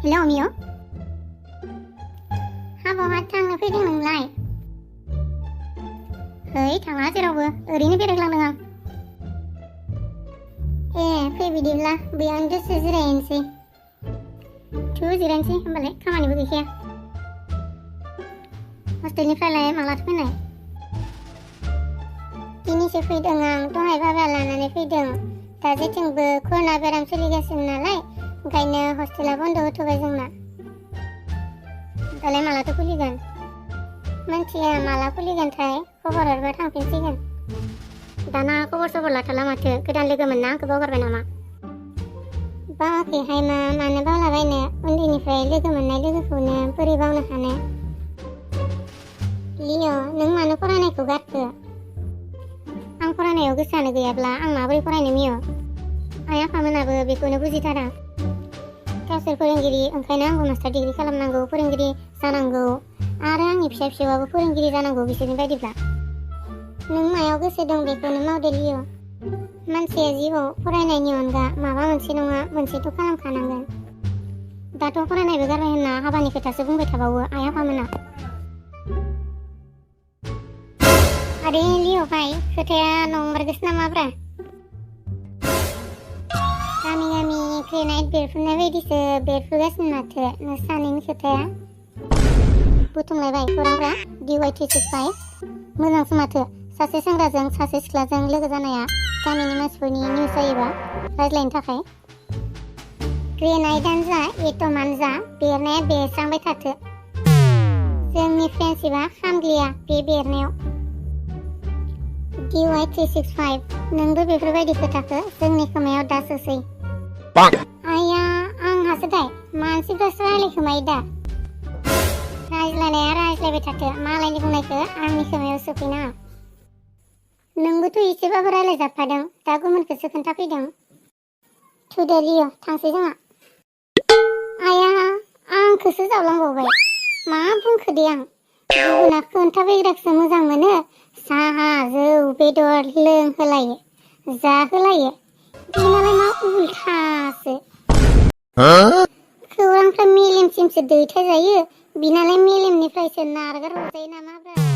हेल' मिय हाबावहा थांनो फैदों नोंलाय? है थाङा जेरावबो ओरैनो बेरायग्लांदों आं। ए फै बिदिब्ला बैयावनो दसे जिरायनोसै। जिरायनोसै होमबालाय खामानिबो गैखाया। हस्टेलनिफ्रायलाय मालाथो फैनाय? दिनैसो फैदों आं, दहाय बाबा लानानै फैदों। दा जेथिंबो कर'ना बेराम सोलिगासिनो नालाय ओंखायनो हस्टेला बन्द होथ'बाय जोंना। दालाय मालाथो खुलिगोन? मिन्थिया माला खुलिगोनथाय, खबर हरबा थांफिनसिगोन। दाना खबर सबर लाथारला माथो, गोदान लोगो मोनना आंखौ बावगारबाय नामा? बावाखैहाय मानो बावलाबायनो, उन्दैनिफ्राय लोगो मोननाय लोगोखौनो बोरै बावनो हानो। लिय' नों मानो फरायनायखौ गारखो? आं फरायनायाव गोसोआनो गैयाब्ला आं माबोरै फरायनो मिय'? आइ आफामोनाबो बेखौनो बुजिथारा। गावसोर फोरोंगिरि, ओंखायनो आंबो मास्टार डिग्री खालामनांगौ, फोरोंगिरि जानांगौ आरो आंनि फिसा-फिसौआबो फोरोंगिरि जानांगौ बिसोरनि बायदिब्ला। नों मायाव गोसो दं बेखौनो मावदो लिय'। मानसिया जिउआव फरायनायनि अनगा माबा मोनसे नङा मोनसेथ' खालामखानांगोन। दाथ' फरायनायबो गारबाय होनना हाबानि खोथासो बुंबाय थाबावो आइ आफामोना। आरे लिय' भाई, खोथाया नंमारगौसो नामाब्रा? गामि ग्रेनाइट बेरफ्रुनाय बायदिसो बेरफ्रुगासिनो माथो नों सानैनि खोथाया। बुथुमलायबाय खौरांफ्रा DY365 मोजांसो माथो, सासे सेंग्राजों सासे सिख्लाजों लोगो जानाया गामिनि मानसिफोरनि निउस जायोबा रायज्लायनो थाखाय। ग्रेनाइटआनो जा एटमानो जा बेरनाया बेरस्रांबाय थाथो। जोंनि फ्रेन्डशिपआ खामग्लिया बे बेरनायाव। DY365 नोंबो बेफोरबायदि खोथाखौ जोंनि खोमायाव दा सोसै। आइया आंहासो दाय, मानसिफ्रासो रायलायखोमायो दा। रायज्लायनाया रायज्लायबाय थाथो, मालायनि बुंनायखौ आंनि खोमायाव सोफैनाङा। नोंबोथ' एसेबाबो रायलायजाबखादों, दा गुबुनखौसो खोन्थाफैदों। थुदो लिय' थांसै जोंहा। आइया आंखौसो जावलांबावबाय, मा बुंखो दे आं? गुबुना खोन्थाफैग्राखौसो मोजां मोनो, साहा जौ बेदर लोंहोलायो, जाहोलायो। बेनालाय मा उल्थासो। खौरांफ्रा मेलेमसिमसो दैथाय जायो, बिनालाय मेलेमनिफ्रायसो नारगार हरजायो नामाब्रा?